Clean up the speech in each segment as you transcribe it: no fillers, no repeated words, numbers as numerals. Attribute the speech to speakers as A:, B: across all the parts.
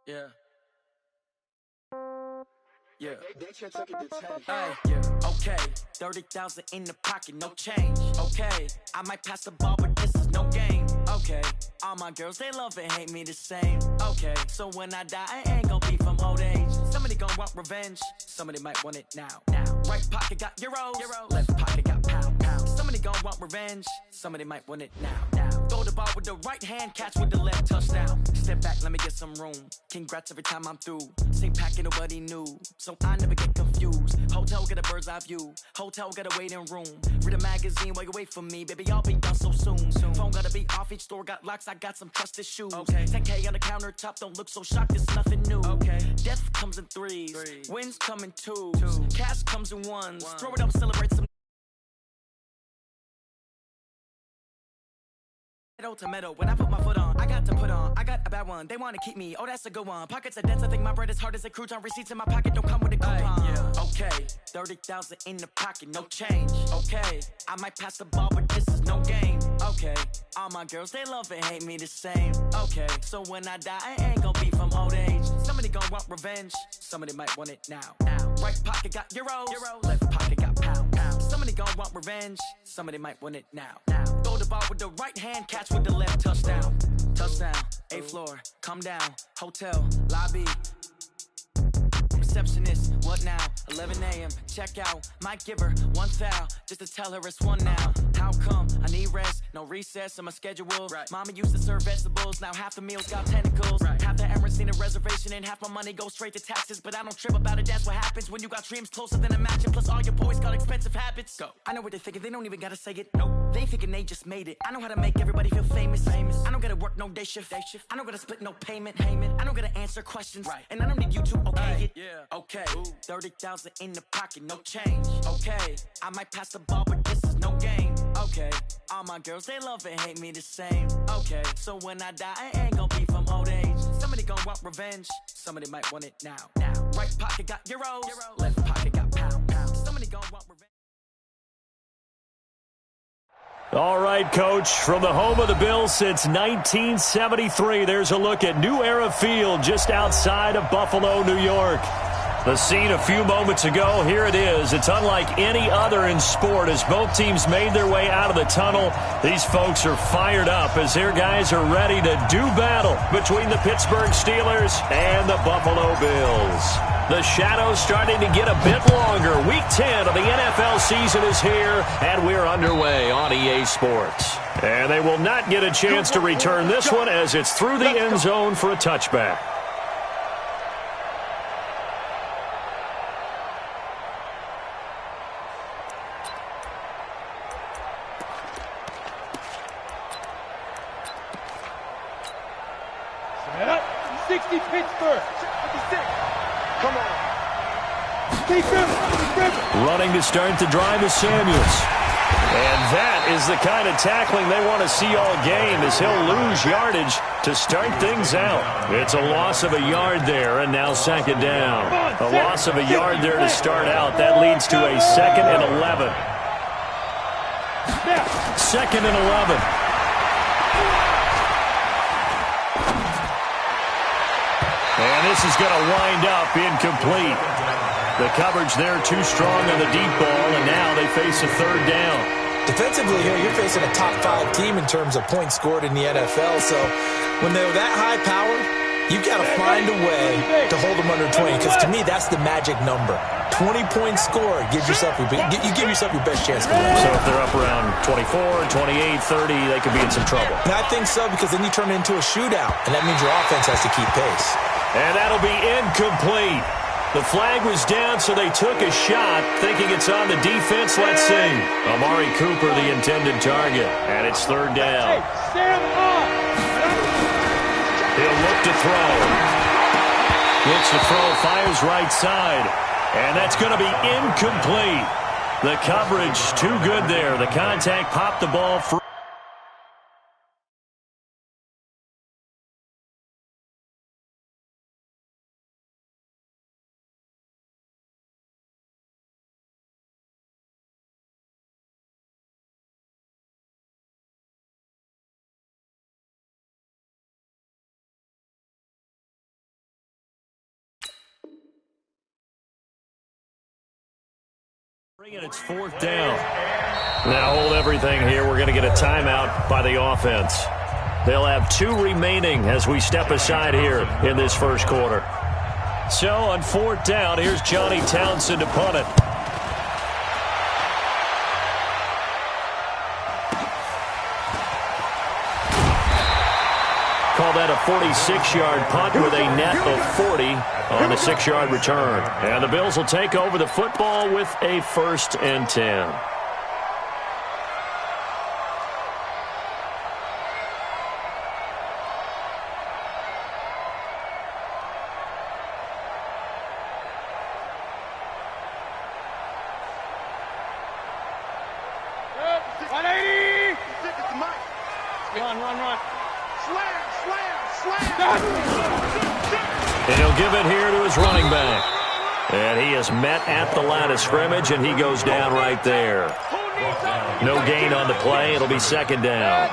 A: Yeah. Yeah.
B: They can't take it to 10.
A: Hey, yeah. Okay. 30,000 in the pocket, no change. Okay. I might pass the ball, but this is no game. Okay. All my girls, they love and hate me the same. Okay. So when I die, I ain't gon' be from old age. Somebody gon' want revenge. Somebody might want it now. Right pocket got euros. Left pocket got pound. Somebody gon' want revenge. Somebody might want it now. Throw the ball with the right hand, catch with the left, touchdown. Step back, let me get some room. Congrats every time I'm through. Same packet, nobody knew. So I never get confused. Hotel get a bird's eye view. Hotel got a waiting room. Read a magazine while you wait for me. Baby, I'll be done so soon. Phone gotta be off, each store got locks. I got some trusted shoes. 10K on the countertop, don't look so shocked, it's nothing new. Death comes in threes. Wins come in twos. Cash comes in ones. Throw it up, celebrate some. Tomato, when I put my foot on, I got to put on. I got a bad one, they wanna keep me. Oh, that's a good one. Pockets are dense, I think my bread is hard as a crouton. Receipts in my pocket don't come with a coupon. Okay, 30,000 in the pocket, no change. Okay, I might pass the ball, but this is no game. Okay, all my girls, they love and hate me the same. Okay, so when I die, I ain't gon' be from old age. Somebody gon' want revenge. Somebody might want it now. Right pocket got euros. Left pocket got pound. Somebody gon' want revenge. Somebody might want it now. Throw the ball with the right hand, catch with the left, touchdown. Touchdown, 8th floor, come down. Hotel, lobby. Receptionist, what now? 11 a.m. check out. Might give her one foul just to tell her it's one now. How come? I need rest, no recess in my schedule. Mama used to serve vegetables, now half the meals got tentacles. Half the errands need a reservation and half my money goes straight to taxes. But I don't trip about it, that's what happens when you got dreams closer than a match. Plus all your boys got expensive habits. Go. I know what they're thinking, they don't even gotta say it. Nope. They thinking they just made it. I know how to make everybody feel famous. I don't gotta work no day shift. I don't gotta split no payment. I don't gotta answer questions. And I don't need you to okay it. Okay, 30,000 in the pocket, no change. Okay, I might pass the ball, but this is no game. Okay, all my girls, they love and hate me the same. Okay, so when I die, I ain't gon' be from old age. Somebody gon' want revenge. Somebody might want it now. Right pocket got euros. Left pocket got pound. Somebody gon' want revenge.
C: All right, Coach, from the home of the Bills since 1973, there's a look at New Era Field just outside of Buffalo, New York. The scene a few moments ago, here it is. It's unlike any other in sport as both teams made their way out of the tunnel. These folks are fired up as their guys are ready to do battle between the Pittsburgh Steelers and the Buffalo Bills. The shadow's starting to get a bit longer. Week 10 of the NFL season is here, and we're underway on EA Sports. And they will not get a chance to return this one as it's through the end zone for a touchback.
D: Set up. 60 Pittsburgh. 56. Come on.
C: Running to start the drive is Samuels. And that is the kind of tackling they want to see all game as he'll lose yardage to start things out. It's a loss of a yard there, and now second down. A loss of a yard there to start out. That leads to a 2nd and 11. 2nd and 11. And this is going to wind up incomplete. The coverage there too strong on the deep ball, and now they face a 3rd down.
E: Defensively here, you're facing a top 5 team in terms of points scored in the NFL. So when they're that high powered, you got to find a way to hold them under 20. Because to me, that's the magic number. 20 points scored, you give yourself your best chance to win.
C: So if they're up around 24, 28, 30, they could be in some trouble.
E: And I think so, because then you turn it into a shootout, and that means your offense has to keep pace.
C: And that'll be incomplete. The flag was down, so they took a shot, thinking it's on the defense. Let's see. Amari Cooper, the intended target, and it's 3rd down. He'll look to throw. Looks to throw, fires right side, and that's going to be incomplete. The coverage too good there. The contact popped the ball free. And it's 4th down. Now hold everything here. We're going to get a timeout by the offense. They'll have 2 remaining as we step aside here in this first quarter. So on 4th down, here's Johnny Townsend to punt it. Call that a 46-yard punt with a net of 40 on the 6-yard return. And the Bills will take over the football with a 1st and 10. And he'll give it here to his running back. And he is met at the line of scrimmage, and he goes down right there. No gain on the play. It'll be 2nd down.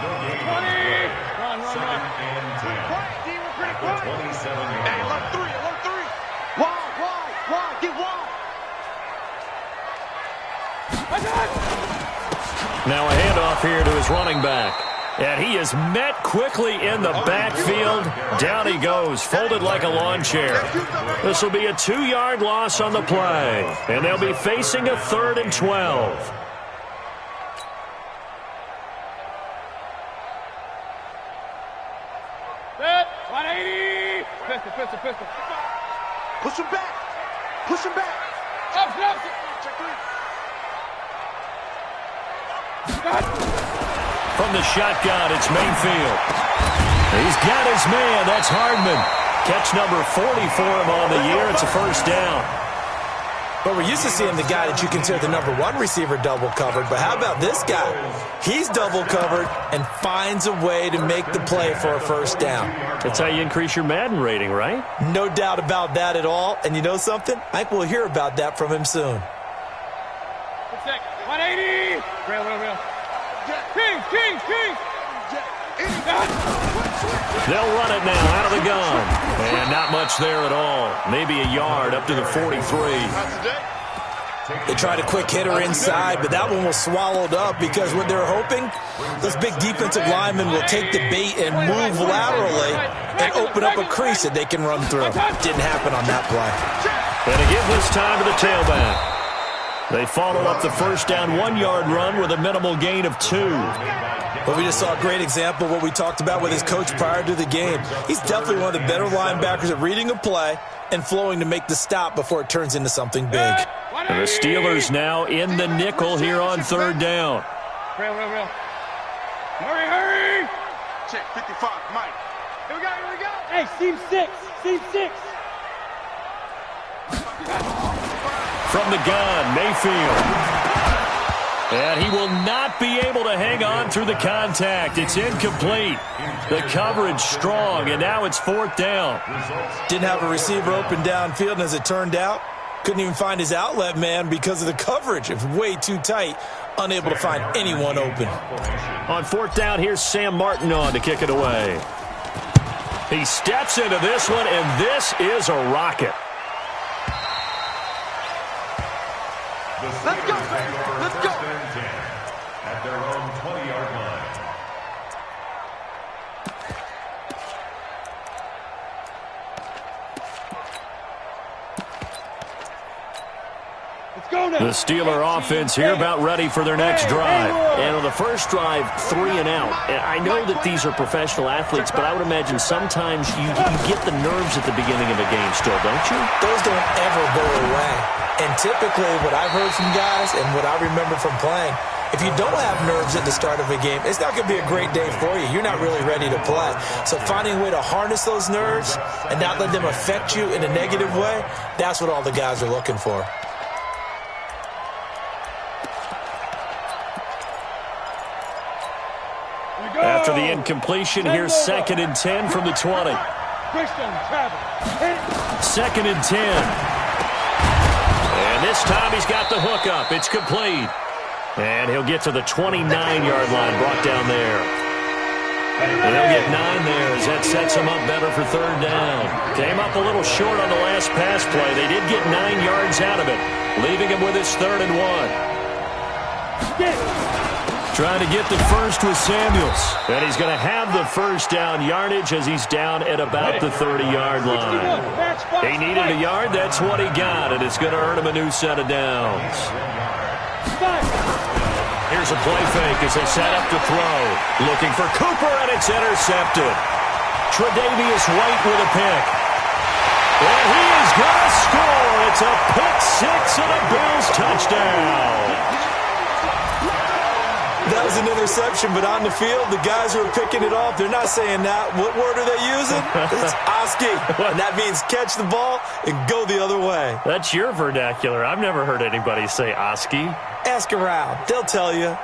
C: Now a handoff here to his running back. And he is met quickly in the backfield. Down he goes, folded like a lawn chair. This will be a 2-yard loss on the play. And they'll be facing a 3rd and 12.
D: Set, 180. Pistol. Push him back. Up. Check 3.
C: From the shotgun, it's Mayfield. He's got his man. That's Hardman. Catch number 40 for him on the year. It's a 1st down.
E: But we're used to seeing the guy that you consider the number 1 receiver double covered. But how about this guy? He's double covered and finds a way to make the play for a 1st down.
C: That's how you increase your Madden rating, right?
E: No doubt about that at all. And you know something? I think we'll hear about that from him soon.
D: 180. Real. King.
C: They'll run it now out of the gun. And not much there at all. Maybe a yard up to the 43.
E: They tried a quick hitter inside, but that one was swallowed up because what they're hoping, those big defensive linemen will take the bait and move laterally and open up a crease that they can run through. Didn't happen on that play.
C: And to give this time to the tailback. They follow up the 1st down 1-yard run with a minimal gain of 2.
E: But we just saw a great example of what we talked about with his coach prior to the game. He's definitely one of the better linebackers at reading a play and flowing to make the stop before it turns into something big.
C: And the Steelers now in the nickel here on 3rd down.
D: Real. Hurry. Check 55, Mike. Here we go. Hey, seam 6.
C: From the gun, Mayfield. And he will not be able to hang on through the contact. It's incomplete. The coverage strong, and now it's 4th down.
E: Didn't have a receiver open downfield, and as it turned out, couldn't even find his outlet man because of the coverage. It was way too tight, unable to find anyone open.
C: On 4th down, here's Sam Martin on to kick it away. He steps into this one, and this is a rocket.
D: Let's go, baby. Let's go.
B: At their own 20-yard line.
D: Let's go now.
C: The Steeler offense here about ready for their next drive. And on the first drive, 3 and out. And I know that these are professional athletes, but I would imagine sometimes you get the nerves at the beginning of a game still, don't you?
E: Those don't ever go away. And typically what I've heard from guys and what I remember from playing, if you don't have nerves at the start of a game, it's not going to be a great day for you. You're not really ready to play. So finding a way to harness those nerves and not let them affect you in a negative way, that's what all the guys are looking for.
C: After the incompletion, here's 2nd and 10 from the 20. 2nd and 10. And this time he's got the hook up. It's complete. And he'll get to the 29-yard line, brought down there. And they'll get 9 there as that sets them up better for third down. Came up a little short on the last pass play. They did get 9 yards out of it, leaving him with his 3rd and 1. Trying to get the first with Samuels. And he's going to have the first down yardage as he's down at about the 30-yard line. He needed a yard. That's what he got, and it's going to earn him a new set of downs. Here's a play fake as they set up to throw. Looking for Cooper, and it's intercepted. Tre'Davious White with a pick. And he is going to score. It's a pick 6 and a Bills touchdown.
E: That was an interception, but on the field, the guys who are picking it off, they're not saying that. What word are they using? It's Oski. And that means catch the ball and go the other way.
C: That's your vernacular. I've never heard anybody say Oski.
E: Ask around. They'll tell you.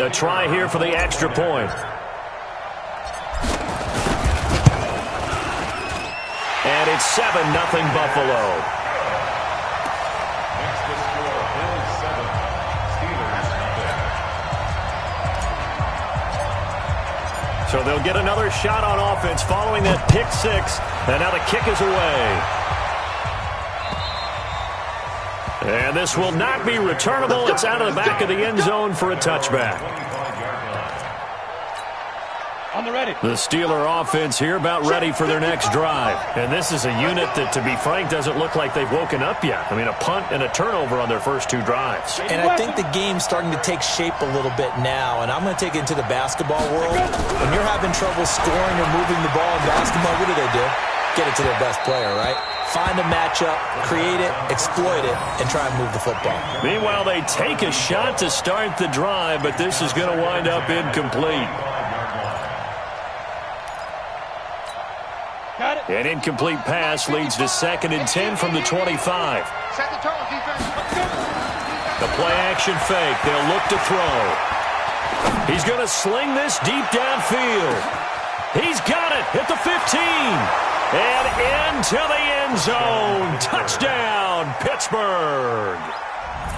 C: A try here for the extra point. And it's 7-0 Buffalo.
B: Next to score, Bills 7, Steelers nothing.
C: So they'll get another shot on offense following that pick 6. And now the kick is away. And this will not be returnable. It's out of the back of the end zone for a touchback.
D: On the ready.
C: The Steeler offense here about ready for their next drive. And this is a unit that, to be frank, doesn't look like they've woken up yet. I mean, a punt and a turnover on their first 2 drives.
E: And I think the game's starting to take shape a little bit now. And I'm going to take it into the basketball world. When you're having trouble scoring or moving the ball in basketball, what do? Get it to their best player, right? Find a matchup, create it, exploit it, and try and move the football.
C: Meanwhile, they take a shot to start the drive, but this is going to wind up incomplete. An incomplete pass leads to 2nd and 10 from the 25.
D: Set the tone, defense.
C: The play action fake. They'll look to throw. He's going to sling this deep downfield. He's got it at the 15. And into the end zone. Touchdown, Pittsburgh.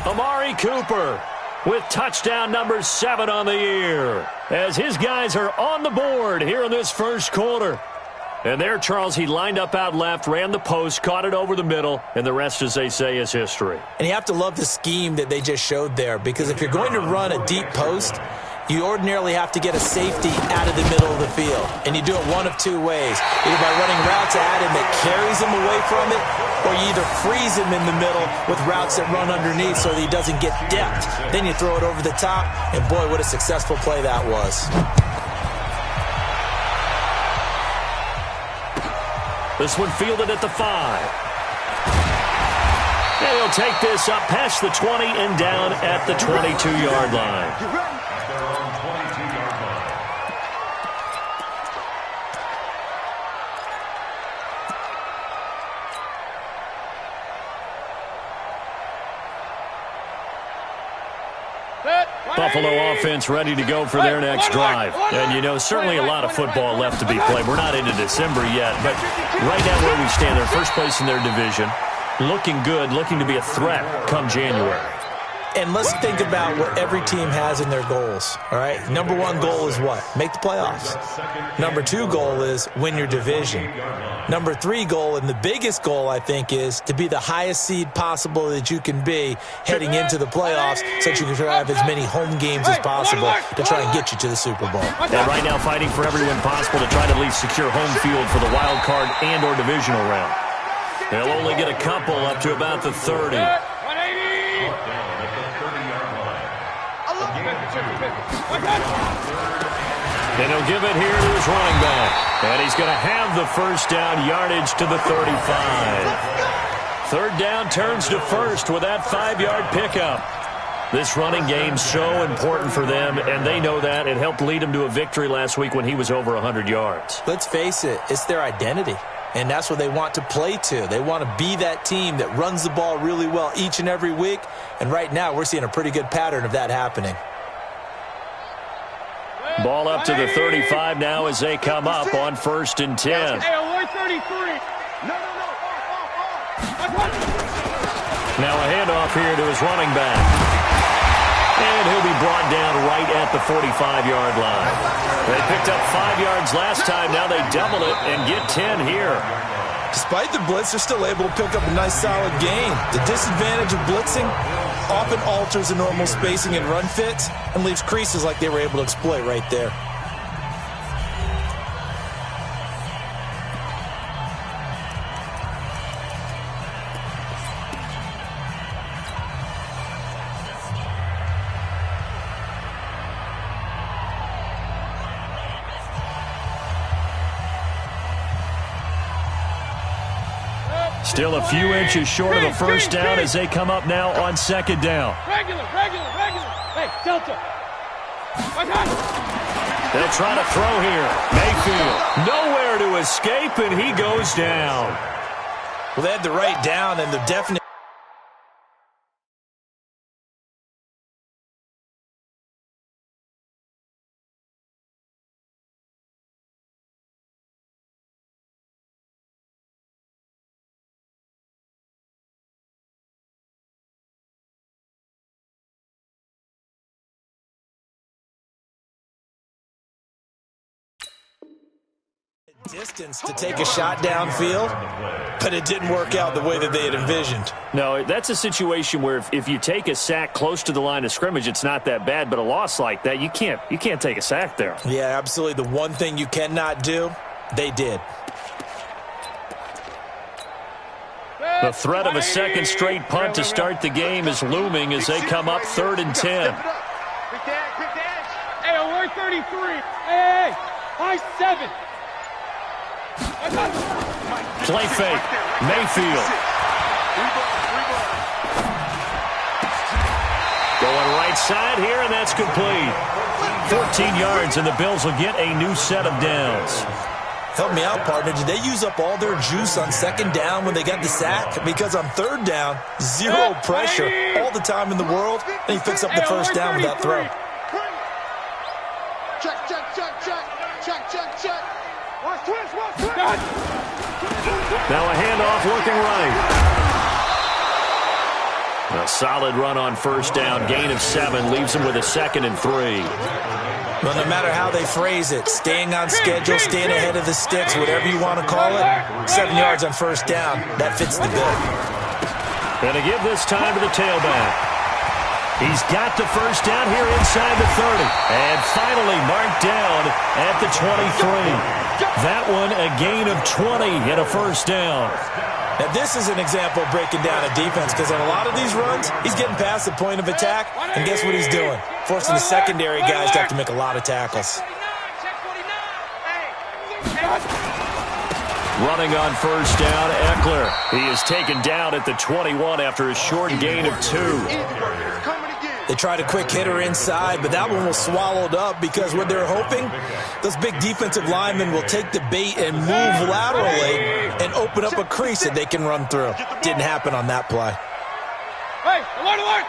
C: Amari Cooper with touchdown number 7 on the year, as his guys are on the board here in this first quarter. And there, Charles, he lined up out left, ran the post, caught it over the middle, and the rest, as they say, is history.
E: And you have to love the scheme that they just showed there, because if you're going to run a deep post, you ordinarily have to get a safety out of the middle of the field. And you do it one of 2 ways. Either by running routes at him that carries him away from it, or you either freeze him in the middle with routes that run underneath so that he doesn't get depth. Then you throw it over the top, and boy, what a successful play that was.
C: This one fielded at the 5. And he'll take this up past the 20 and down at the 22-yard line.
B: At their own 22-yard line.
C: Buffalo offense ready to go for their next drive. And, you know, certainly a lot of football left to be played. We're not into December yet, but right now where we stand, they're first place in their division. Looking good, looking to be a threat come January.
E: And let's think about what every team has in their goals, all right? Number 1 goal is what? Make the playoffs. Number 2 goal is win your division. Number 3 goal, and the biggest goal, I think, is to be the highest seed possible that you can be heading into the playoffs so that you can have as many home games as possible to try and get you to the Super Bowl.
C: And right now fighting for every win possible to try to at least secure home field for the wild card and or divisional round. They'll only get a couple up to about the 30. And he'll give it here to his running back. And he's going to have the first down yardage to the 35. 3rd down turns to 1st with that 5-yard pickup. This running game's so important for them, and they know that. It helped lead them to a victory last week when he was over 100 yards.
E: Let's face it, it's their identity. And that's what they want to play to. They want to be that team that runs the ball really well each and every week. And right now, we're seeing a pretty good pattern of that happening.
C: Ball up to the 35 now as they come up on 1st and 10.
D: Hey, avoid 33. No.
C: Now a handoff here to his running back. And he'll be brought down right at the 45-yard line. They picked up 5 yards last time. Now they double it and get 10 here.
E: Despite the blitz, they're still able to pick up a nice solid gain. The disadvantage of blitzing often alters the normal spacing and run fits and leaves creases like they were able to exploit right there.
C: Still a few inches short of a first down as they come up now on second down.
D: Regular. Hey, Delta.
C: They'll try to throw here. Mayfield nowhere to escape, and he goes down.
E: Well, they had the right down and the definite. Distance to take a shot downfield, but it didn't work out the way that they had envisioned.
C: No, that's a situation where if you take a sack close to the line of scrimmage, it's not that bad, but a loss like that, you can't take a sack there.
E: Yeah, absolutely. The one thing you cannot do, they did.
C: The threat of a second straight punt to start the game is looming as they come up 3rd and 10.
D: Hey, alert 33. Hey, high 7.
C: Play fake. Mayfield. Going right side here, and that's complete. 14 yards, and the Bills will get a new set of downs.
E: Help me out, partner. Did they use up all their juice on second down when they got the sack? Because on third down, zero pressure, all the time in the world, and he picks up the first down with that throw.
D: Check. Watch twist.
C: Now a handoff looking right. A solid run on first down. Gain of 7 leaves him with a 2nd and 3.
E: Well, no matter how they phrase it, staying on schedule, staying ahead of the sticks, whatever you want to call it, 7 yards on first down, that fits the bill.
C: And to give this time to the tailback. He's got the first down here inside the 30. And finally marked down at the 23. That one a gain of 20 and a first down.
E: Now, this is an example of breaking down a defense because on a lot of these runs, he's getting past the point of attack, and guess what he's doing? Forcing the secondary guys to have to make a lot of tackles.
C: Running on first down, Eckler. He is taken down at the 21 after a short gain of 2.
E: They tried a quick hitter inside, but that one was swallowed up because what they're hoping, those big defensive linemen will take the bait and move laterally and open up a crease that they can run through. Didn't happen on that play.
D: Hey, alert!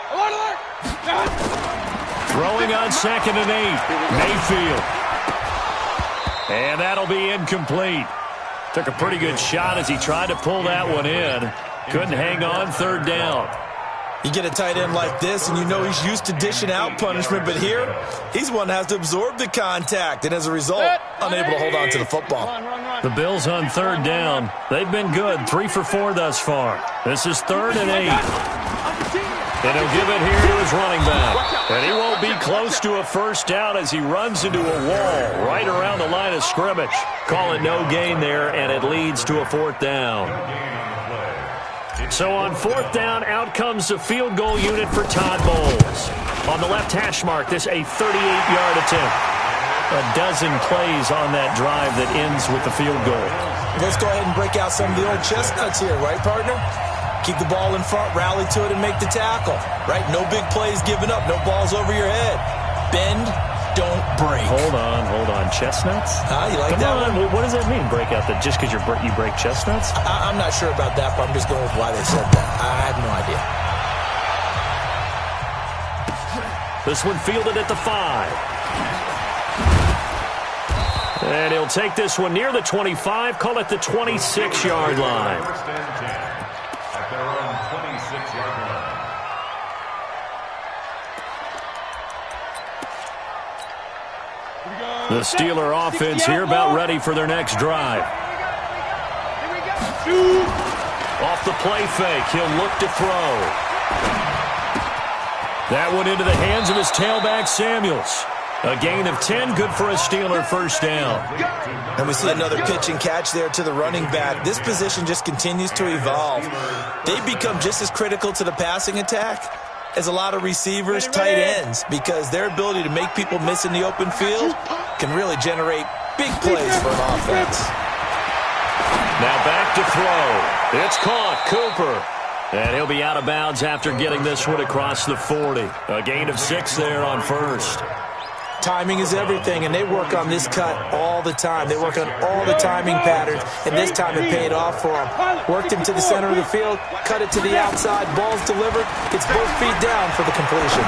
C: Throwing on 2nd and 8. Mayfield. And that'll be incomplete. Took a pretty good shot as he tried to pull that one in. Couldn't hang on 3rd down.
E: You get a tight end like this, and you know he's used to dishing out punishment, but here, he's one that has to absorb the contact, and as a result, unable to hold on to the football.
C: The Bills on 3rd down. They've been good, 3 for 4 thus far. This is 3rd and 8. And he'll give it here to his running back. And he won't be close to a first down as he runs into a wall right around the line of scrimmage. Call it no gain there, and it leads to a 4th down. So on 4th down, out comes the field goal unit for Todd Bowles. On the left hash mark, this a 38-yard attempt. A dozen plays on that drive that ends with the field goal.
E: Let's go ahead and break out some of the old chestnuts here, right, partner? Keep the ball in front, rally to it, and make the tackle, right? No big plays given up, no balls over your head. Bend, don't break.
C: Hold on. Chestnuts?
E: You like that one?
C: What does that mean, break out? That just because you break chestnuts?
E: I'm not sure about that, but I'm just going with why they said that. I have no idea.
C: This one fielded at the 5. And he'll take this one near the 25, call it the 26-yard line.
B: 6-yard line.
C: The Steeler offense here about ready for their next drive. Off the play fake, he'll look to throw. That one into the hands of his tailback, Samuels. A gain of 10, good for a Steeler first down.
E: And we see another pitch and catch there to the running back. This position just continues to evolve. They become just as critical to the passing attack as a lot of receivers, tight ends, because their ability to make people miss in the open field can really generate big plays for an offense.
C: Now back to throw. It's caught, Cooper. And he'll be out of bounds after getting this one across the 40. A gain of 6 there on first.
E: Timing is everything, and they work on this cut all the time. They work on all the timing patterns, and this time it paid off for them. Worked him to the center of the field, cut it to the outside, ball's delivered. It's both feet down for the completion.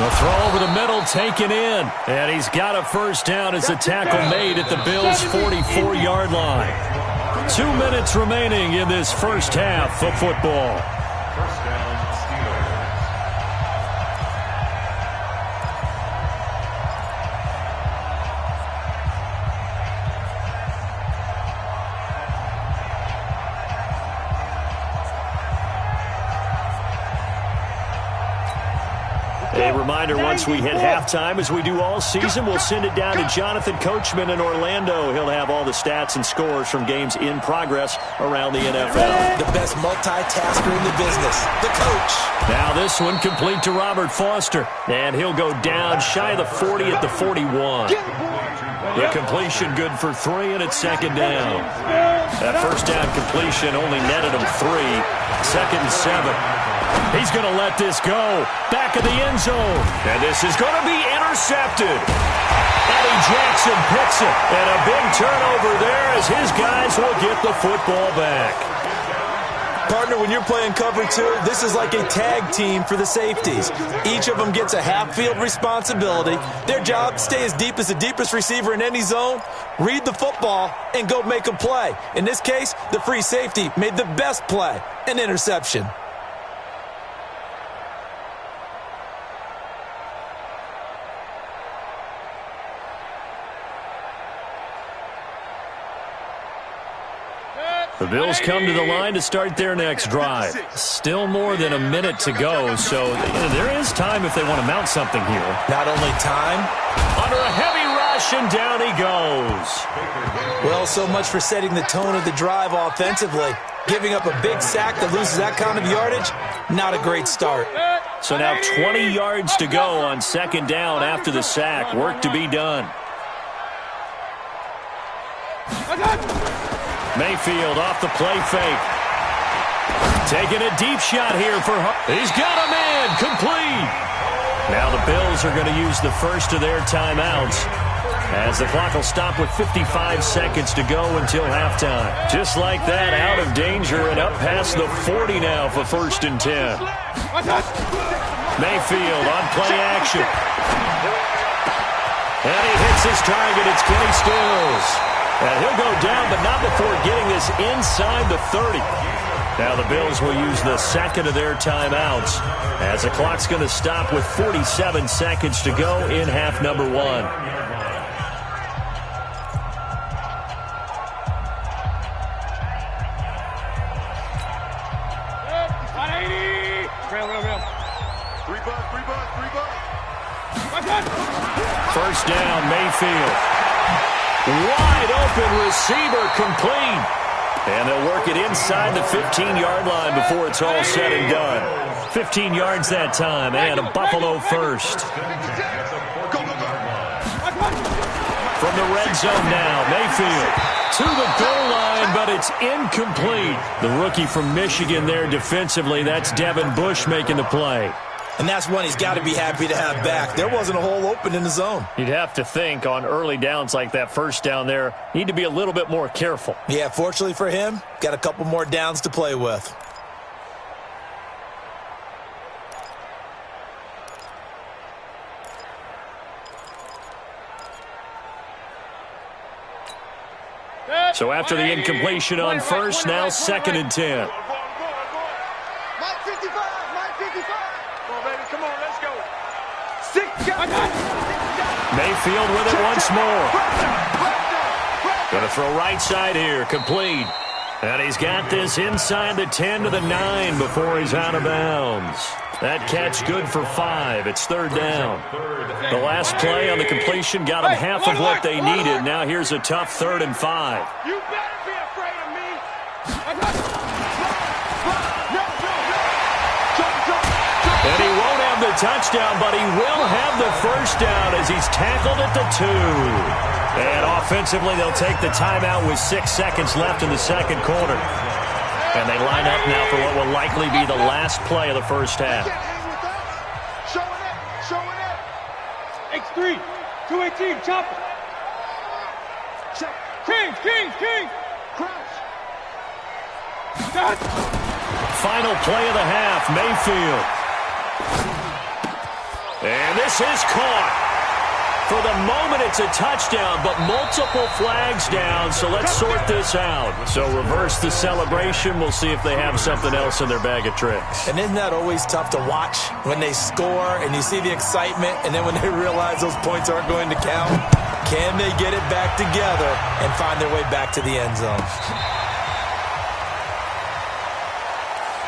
C: The throw over the middle taken in, and he's got a first down as the tackle made at the Bills' 44-yard line. 2 minutes remaining in this first half of football.
B: First down, Steelers.
C: A reminder, once we hit halftime, as we do all season, we'll send it down to Jonathan Coachman in Orlando. He'll have all the stats and scores from games in progress around the NFL.
E: The best multitasker in the business, the coach.
C: Now this one complete to Robert Foster, and he'll go down shy of the 40 at the 41. The completion good for 3, and it's second down. That first down completion only netted him 3. Second and 7. He's going to let this go. Back of the end zone. And this is going to be intercepted. Eddie Jackson picks it. And a big turnover there as his guys will get the football back.
E: Partner, when you're playing cover 2, this is like a tag team for the safeties. Each of them gets a half-field responsibility. Their job, stay as deep as the deepest receiver in any zone, read the football, and go make a play. In this case, the free safety made the best play, an interception.
C: The Bills come to the line to start their next drive. Still more than a minute to go, so there is time if they want to mount something here.
E: Not only time.
C: Under a heavy rush, and down he goes.
E: Well, so much for setting the tone of the drive offensively. Giving up a big sack that loses that kind of yardage, not a great start.
C: So now 20 yards to go on second down after the sack. Work to be done. Mayfield off the play fake. Taking a deep shot here for he's got a man complete. Now the Bills are going to use the first of their timeouts as the clock will stop with 55 seconds to go until halftime. Just like that, out of danger and up past the 40 now for first and 10. Mayfield on play action. And he hits his target. It's Kenny Stills. And he'll go down, but not before getting this inside the 30. Now the Bills will use the second of their timeouts as the clock's going to stop with 47 seconds to go in half number 1. First down, Mayfield. Wide open receiver complete. And they'll work it inside the 15-yard line before it's all said and done. 15 yards that time, and a Buffalo first. From the red zone now, Mayfield to the goal line, but it's incomplete. The rookie from Michigan there defensively, that's Devin Bush making the play.
E: And that's one he's got to be happy to have back. There wasn't a hole open in the zone.
C: You'd have to think on early downs like that first down there, need to be a little bit more careful.
E: Yeah, fortunately for him, got a couple more downs to play with.
C: So after the incompletion on first, now second and 10.
D: Mike 55. Mike 55. Come on, baby. Come on. Let's go. 6 shots.
C: Mayfield with it once more. Going to throw right side here. Complete. And he's got this inside the 10 to the 9 before he's out of bounds. That catch good for 5. It's third down. The last play on the completion got them half of what they needed. Now here's a tough 3rd and 5.
D: You better be afraid of me.
C: And he won't have the touchdown, but he will have the first down as he's tackled at the 2. And offensively, they'll take the timeout with 6 seconds left in the second quarter. And they line up now for what will likely be the last play of the first half.
D: Showing it.
F: X3, 218, chopper. King.
D: Crouch.
C: Final play of the half, Mayfield. And this is caught. For the moment, it's a touchdown, but multiple flags down, so let's sort this out. So reverse the celebration. We'll see if they have something else in their bag of tricks.
E: And isn't that always tough to watch when they score and you see the excitement, and then when they realize those points aren't going to count? Can they get it back together and find their way back to the end zone?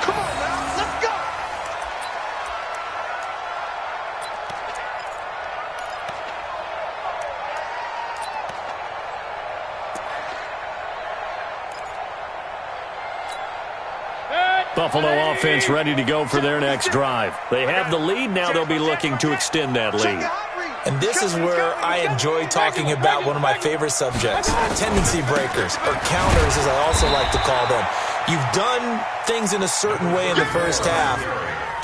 D: Come on now. Let's go.
C: Buffalo offense ready to go for their next drive. They have the lead now. They'll be looking to extend that lead.
E: And this is where I enjoy talking about one of my favorite subjects, tendency breakers, or counters as I also like to call them. You've done things in a certain way in the first half,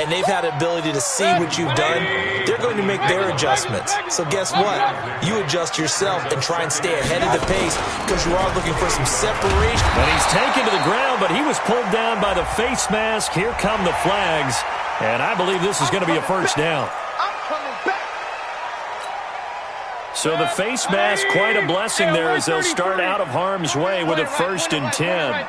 E: and they've had the ability to see what you've done. They're going to make their adjustments. So guess what? You adjust yourself and try and stay ahead of the pace because you are looking for some separation.
C: And he's taken to the ground, but he was pulled down by the face mask. Here come the flags, and I believe this is going to be a first down.
D: I'm coming back.
C: So the face mask, quite a blessing there as they'll start out of harm's way with a 1st and 10.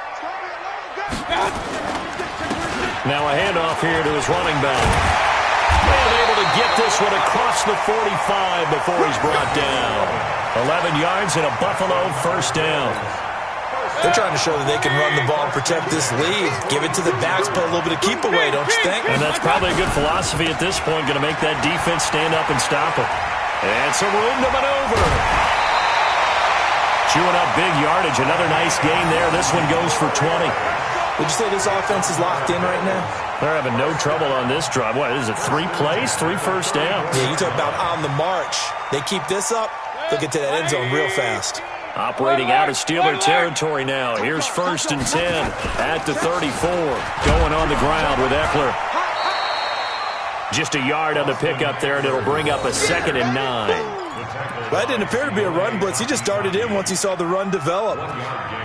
C: Now a handoff here to his running back. And able to get this one across the 45 before he's brought down. 11 yards and a Buffalo first down.
E: They're trying to show that they can run the ball and protect this lead. Give it to the backs, play a little bit of keep away, don't you think?
C: And that's probably a good philosophy at this point, going to make that defense stand up and stop it. And some room to maneuver. Chewing up big yardage. Another nice gain there. This one goes for 20.
E: Would you say this offense is locked in right now?
C: They're having no trouble on this drive. What is it, 3 plays, 3 first downs?
E: Yeah, you talk about on the march. They keep this up, they'll get to that end zone real fast.
C: Operating out of Steeler territory now. Here's 1st and 10 at the 34. Going on the ground with Eckler. Just a yard on the pickup there, and it'll bring up a 2nd and 9.
E: That didn't appear to be a run blitz. He just darted in once he saw the run develop.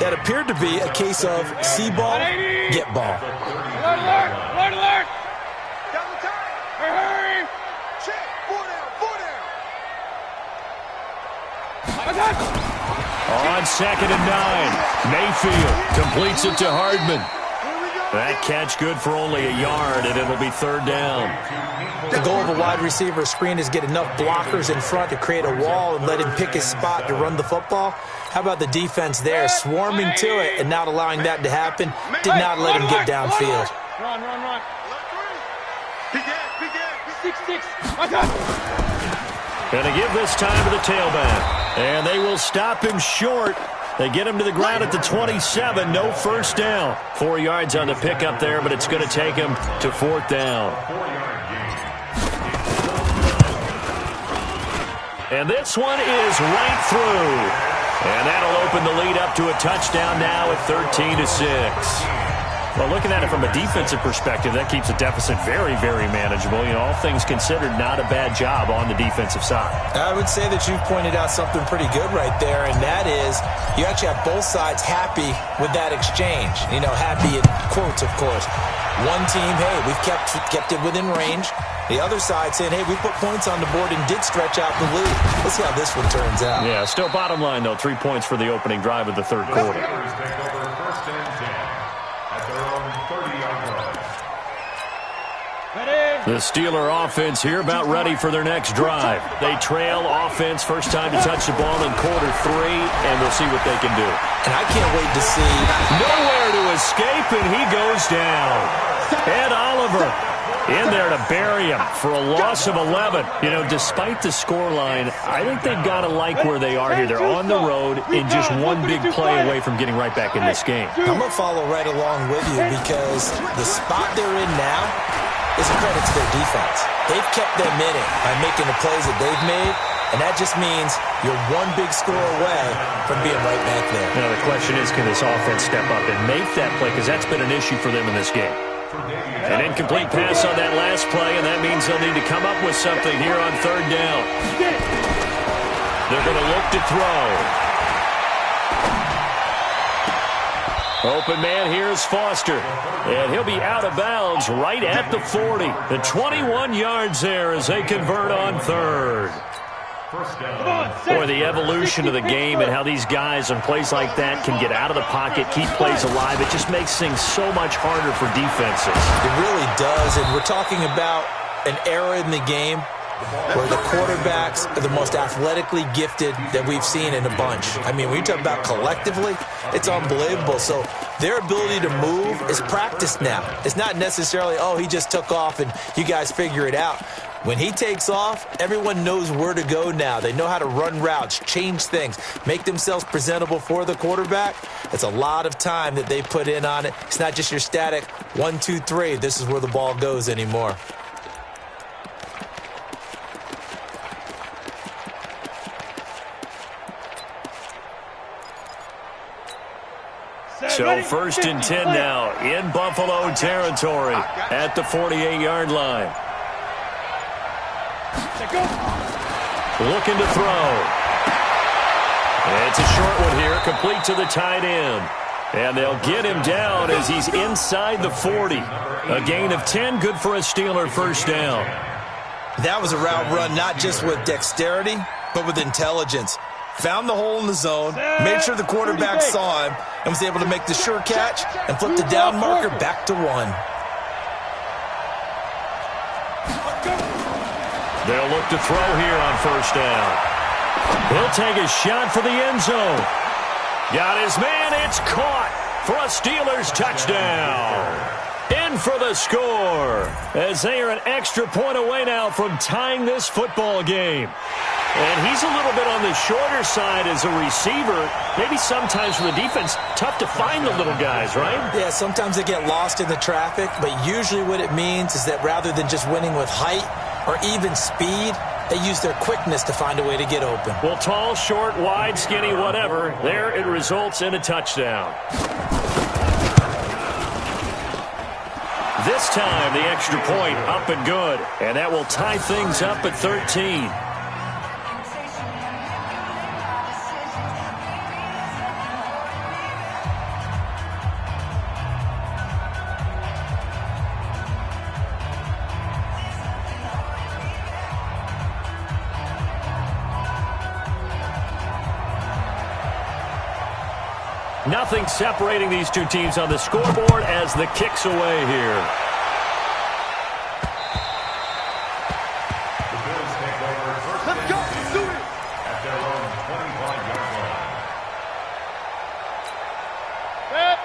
E: That appeared to be a case of see ball, get ball.
F: Alert!
D: Down the time.
F: Hurry!
D: Check. 4 down.
C: On 2nd and 9, Mayfield completes it to Hardman. That catch good for only a yard, and it'll be 3rd down.
E: The goal of a wide receiver screen is get enough blockers in front to create a wall and let him pick his spot to run the football. How about the defense there, swarming to it and not allowing that to happen? Did not let him get downfield.
F: Run.
D: Begin.
F: 6-6. I got it.
C: Gonna give this time to the tailback. And they will stop him short. They get him to the ground at the 27. No first down. 4 yards on the pickup there, but it's going to take him to 4th down. And this one is right through. And that'll open the lead up to a touchdown now at 13-6. Well, looking at it from a defensive perspective, that keeps the deficit very, very manageable. You know, all things considered, not a bad job on the defensive side.
E: I would say that you've pointed out something pretty good right there, and that is you actually have both sides happy with that exchange. You know, happy in quotes, of course. One team, hey, we've kept it within range. The other side saying, hey, we put points on the board and did stretch out the lead. Let's see how this one turns out.
C: Yeah, still bottom line, though, 3 points for the opening drive of the third quarter. The Steeler offense here about ready for their next drive. They trail offense, first time to touch the ball in quarter 3, and we'll see what they can do.
E: And I can't wait to see.
C: Nowhere to escape, and he goes down. Ed Oliver in there to bury him for a loss of 11. You know, despite the scoreline, I think they've got to like where they are here. They're on the road in just one big play away from getting right back in this game.
E: I'm going to follow right along with you because the spot they're in now is a credit to their defense. They've kept them in it by making the plays that they've made, and that just means you're one big score away from being right back there.
C: Now, the question is, can this offense step up and make that play? Because that's been an issue for them in this game. An incomplete pass on that last play, and that means they'll need to come up with something here on third down. They're going to look to throw. Open man, here's Foster. And he'll be out of bounds right at the 40. The 21 yards there as they convert on third. Boy, the evolution of the game and how these guys on plays like that can get out of the pocket, keep plays alive, it just makes things so much harder for defenses.
E: It really does, and we're talking about an era in the game where the quarterbacks are the most athletically gifted that we've seen in a bunch. I mean, when you talk about collectively, it's unbelievable. So their ability to move is practiced now. It's not necessarily, oh, he just took off and you guys figure it out. When he takes off, everyone knows where to go now. They know how to run routes, change things, make themselves presentable for the quarterback. It's a lot of time that they put in on it. It's not just your static 1, 2, 3. This is where the ball goes anymore.
C: So first and 10 now in Buffalo territory at the 48-yard line. Looking to throw. It's a short one here, complete to the tight end. And they'll get him down as he's inside the 40. A gain of 10, good for a Steeler first down.
E: That was a route run not just with dexterity, but with intelligence. Found the hole in the zone, made sure the quarterback saw him, and was able to make the sure catch and flip the down marker back to 1.
C: They'll look to throw here on first down. He'll take a shot for the end zone. Got his man, it's caught for a Steelers touchdown. In for the score, as they are an extra point away now from tying this football game. And he's a little bit on the shorter side as a receiver. Maybe sometimes for the defense, tough to find the little guys, right?
E: Yeah, sometimes they get lost in the traffic, but usually what it means is that rather than just winning with height or even speed, they use their quickness to find a way to get open.
C: Well, tall, short, wide, skinny, whatever, there it results in a touchdown. This time, the extra point up and good, and that will tie things up at 13. Nothing separating these two teams on the scoreboard as the kick's away here.
B: The Bills take over first and 10 at their own 25-yard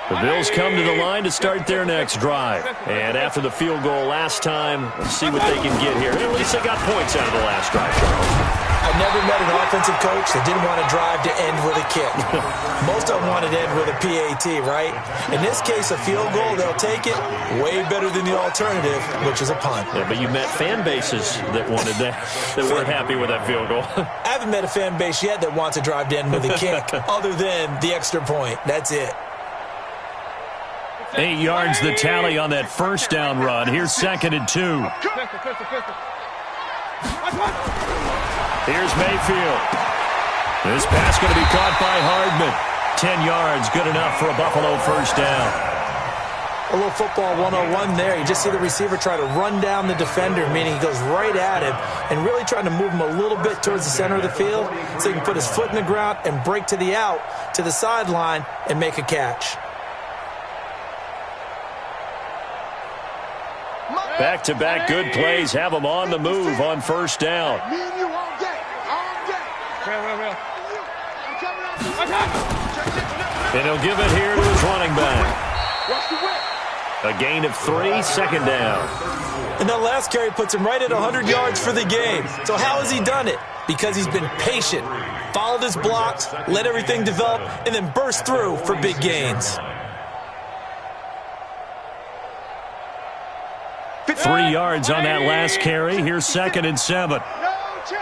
B: line.
C: The Bills come to the line to start their next drive. And after the field goal last time, let's see what they can get here. At least they got points out of the last drive, Charles.
E: I've never met an offensive coach that didn't want to drive to end with a kick. Most of them want to end with a PAT, right? In this case, a field goal, they'll take it. Way better than the alternative, which is a punt.
C: Yeah, but you met fan bases that wanted that weren't happy with that field goal.
E: I haven't met a fan base yet that wants to drive to end with a kick, other than the extra point. That's it.
C: 8 yards the tally on that first down run. Here's second and 2. Here's Mayfield. This pass going to be caught by Hardman. 10 yards, good enough for a Buffalo first down.
E: A little football 101 there. You just see the receiver try to run down the defender, meaning he goes right at him and really trying to move him a little bit towards the center of the field so he can put his foot in the ground and break to the out, to the sideline, and make a catch.
C: Back-to-back good plays have them on the move on first down.
D: Me and you all day. All day.
F: Real.
D: I'm coming out.
C: And he'll give it here to his running back.
D: Watch the whip.
C: A gain of 3, second down.
E: And that last carry puts him right at 100 yards for the game. So how has he done it? Because he's been patient, followed his blocks, let everything develop, and then burst through for big gains.
C: 3 yards on that last carry. Here's 2nd and 7.
D: No change.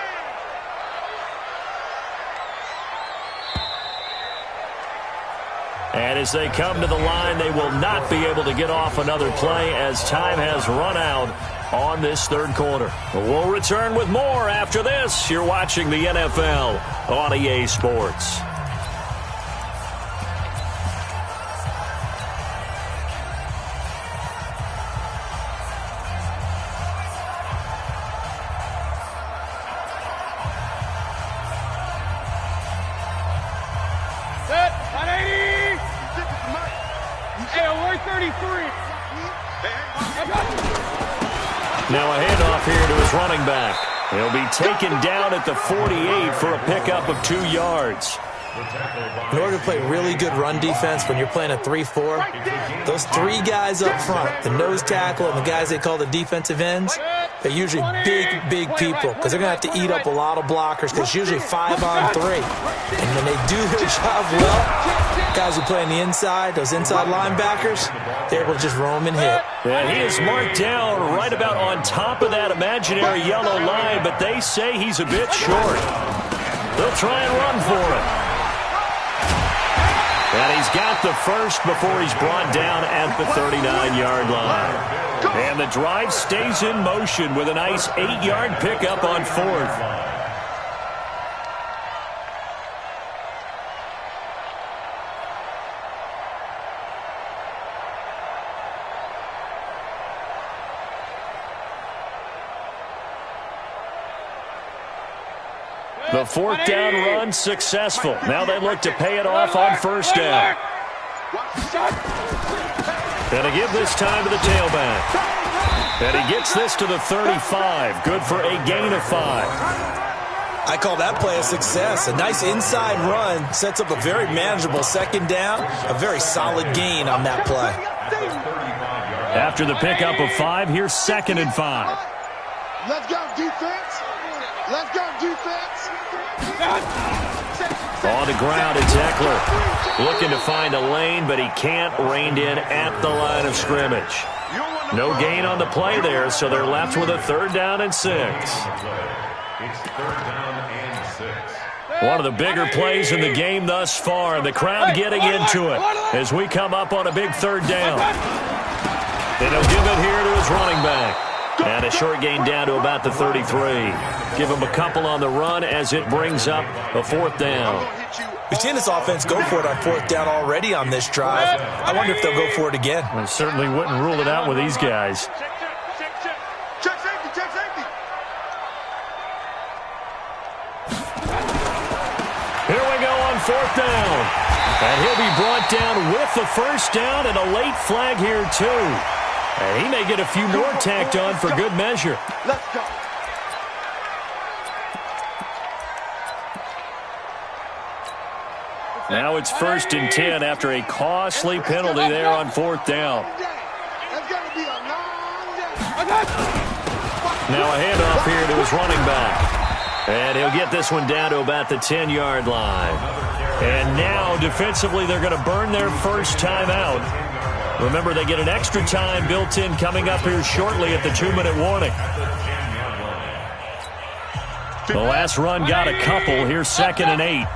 C: And as they come to the line, they will not be able to get off another play as time has run out on this third quarter. We'll return with more after this. You're watching the NFL on EA Sports.
F: Set. 180. Hey, alert 33.
C: Now a handoff here to his running back. He'll be taken down at the 48 for a pickup of 2 yards.
E: In order to play really good run defense when you're playing a 3-4, those 3 guys up front, the nose tackle and the guys they call the defensive ends, they're usually big people because they're going to have to eat up a lot of blockers because it's usually 5 on 3. And when they do their job well, guys who play on the inside, those inside linebackers, they're able to just roam and hit.
C: And he is marked down right about on top of that imaginary yellow line, but they say he's a bit short. They'll try and run for it. And he's got the first before he's brought down at the 39-yard line. And the drive stays in motion with a nice 8-yard pickup on 4th. The 4th down run successful. Now they look to pay it off on first down. And to give this time to the tailback. And he gets this to the 35. Good for a gain of 5.
E: I call that play a success. A nice inside run sets up a very manageable 2nd down. A very solid gain on that play.
C: After the pickup of 5, here's 2nd and 5.
D: Let's go defense. Let's go defense.
C: On the ground, it's Eckler. Looking to find a lane, but he can't. Reined in at the line of scrimmage. No gain on the play there, so they're left with a 3rd down and 6.
B: It's 3rd down and 6.
C: One of the bigger plays in the game thus far, and the crowd getting into it as we come up on a big 3rd down. And he'll give it here to his running back. And a short gain down to about the 33. Give him a couple on the run as it brings up a 4th down.
E: We've seen this offense go for it on 4th down already on this drive. I wonder if they'll go for it again.
C: I certainly wouldn't rule it out with these guys.
D: Check safety. Check safety.
C: Here we go on 4th down. And he'll be brought down with the first down and a late flag here too. And he may get a few more tacked on for good measure.
D: Let's go.
C: Now it's 1st and 10 after a costly penalty there on 4th down.
D: That's going to be a long day.
C: Now a handoff here to his running back. And he'll get this one down to about the 10-yard line. And now defensively they're going to burn their first timeout. Remember, they get an extra time built in coming up here shortly at the 2-minute warning. The last run got a couple. Here's 2nd and 8.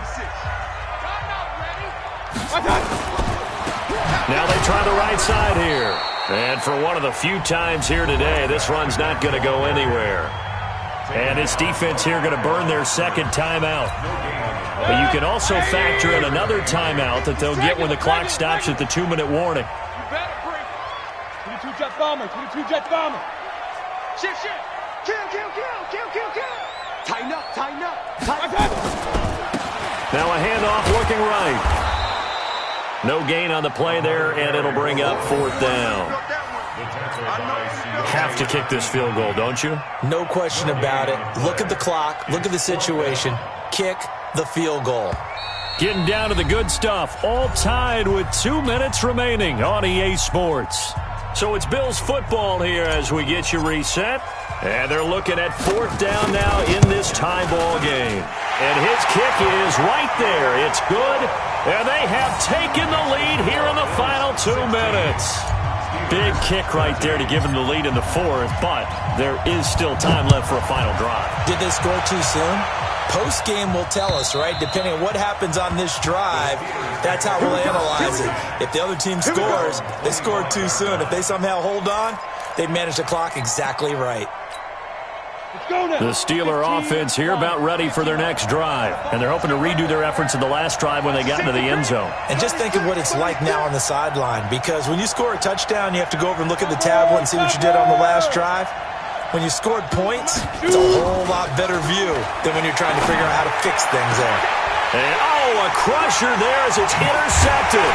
C: Now they try the right side here. And for one of the few times here today, this run's not going to go anywhere. And this defense here going to burn their 2nd timeout. But you can also factor in another timeout that they'll get when the clock stops at the 2-minute warning.
F: 22 jet bomber. 22 jet bomber.
D: Shift. Kill. Tighten up.
C: Now a handoff looking right. No gain on the play there, and it'll bring up 4th down.
B: The tackle by
C: have to kick this field goal, don't you?
E: No question about it. Look at the clock. Look at the situation. Kick the field goal.
C: Getting down to the good stuff. All tied with 2 minutes remaining on EA Sports. So it's Bills football here as we get you reset. And they're looking at 4th down now in this tie ball game. And his kick is right there. It's good. And they have taken the lead here in the final 2 minutes. Big kick right there to give them the lead in the 4th, but there is still time left for a final drive.
E: Did they score too soon? Post-game will tell us, right? Depending on what happens on this drive, that's how we'll analyze it. If the other team scores, they scored too soon. If they somehow hold on, they managed the clock exactly right.
C: The Steeler offense here about ready for their next drive. And they're hoping to redo their efforts in the last drive when they got into the end zone.
E: And just think of what it's like now on the sideline. Because when you score a touchdown, you have to go over and look at the tablet and see what you did on the last drive. When you scored points, it's a whole lot better view than when you're trying to figure out how to fix things there.
C: And, a crusher there as it's intercepted.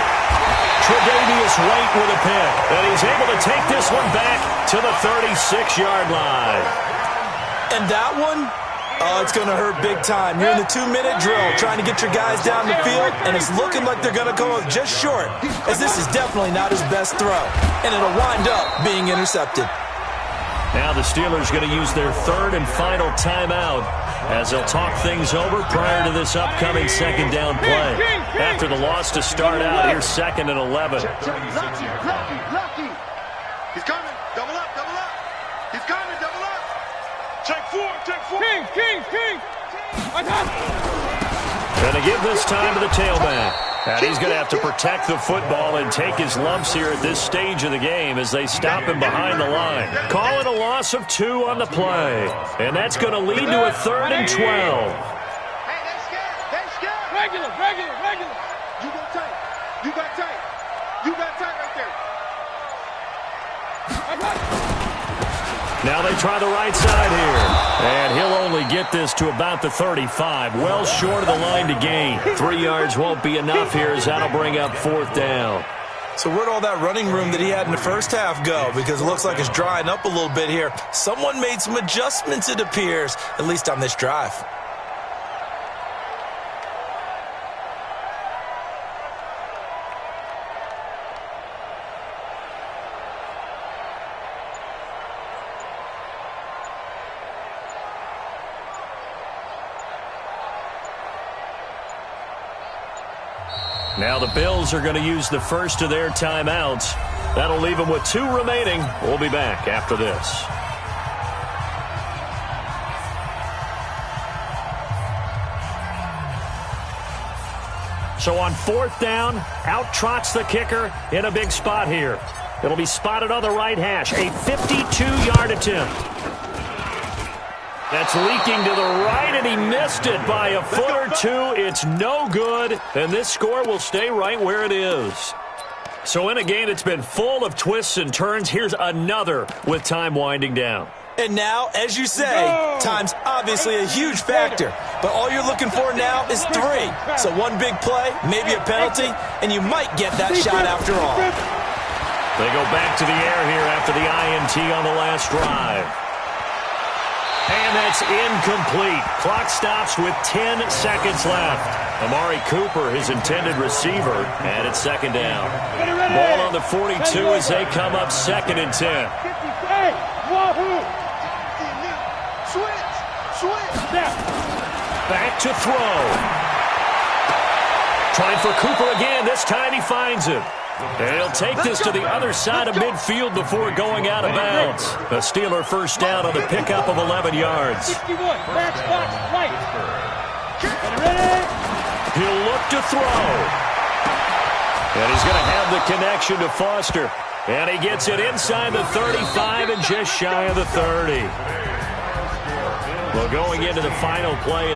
C: Tre'Davious White with a pick. And he's able to take this one back to the 36-yard line.
E: And that one, it's going to hurt big time. You're in the 2-minute drill trying to get your guys down the field, and it's looking like they're going to come up just short, as this is definitely not his best throw. And it'll wind up being intercepted.
C: Now the Steelers going to use their 3rd and final timeout as they'll talk things over prior to this upcoming 2nd down play. After the loss to start out, here's 2nd and 11.
D: Lucky. He's coming. Double up. He's coming. Double up. Check 4. King.
C: And to give this time to the tailback. And he's going to have to protect the football and take his lumps here at this stage of the game as they stop him behind the line. Call it a loss of 2 on the play. And that's going to lead to a 3rd and 12.
D: Hey, they scared. Regular. You got tight right there.
C: Now they try the right side here. And he'll only get this to about the 35. Well short of the line to gain. 3 yards won't be enough here as that'll bring up 4th down.
E: So where'd all that running room that he had in the first half go? Because it looks like it's drying up a little bit here. Someone made some adjustments, it appears, at least on this drive.
C: Now the Bills are going to use the first of their timeouts. That'll leave them with 2 remaining. We'll be back after this. So on 4th down, out trots the kicker in a big spot here. It'll be spotted on the right hash. A 52-yard attempt. That's leaking to the right, and he missed it by a foot or 2. It's no good, and this score will stay right where it is. So in a game that's been full of twists and turns, here's another with time winding down.
E: And now, as you say, time's obviously a huge factor. But all you're looking for now is 3. So one big play, maybe a penalty, and you might get that shot after all.
C: They go back to the air here after the INT on the last drive. And that's incomplete. Clock stops with 10 seconds left. Amari Cooper, his intended receiver, and it's 2nd down. Ball on the 42 as they come up 2nd and 10.
F: Hey, wahoo! Switch!
C: Back to throw. Trying for Cooper again. This time he finds him. And he'll take this to the other side of midfield before going out of bounds. A Steeler first down on the pickup of 11 yards.
F: 61, back spot, right.
C: He'll look to throw. And he's going to have the connection to Foster. And he gets it inside the 35 and just shy of the 30. Well, going into the final play.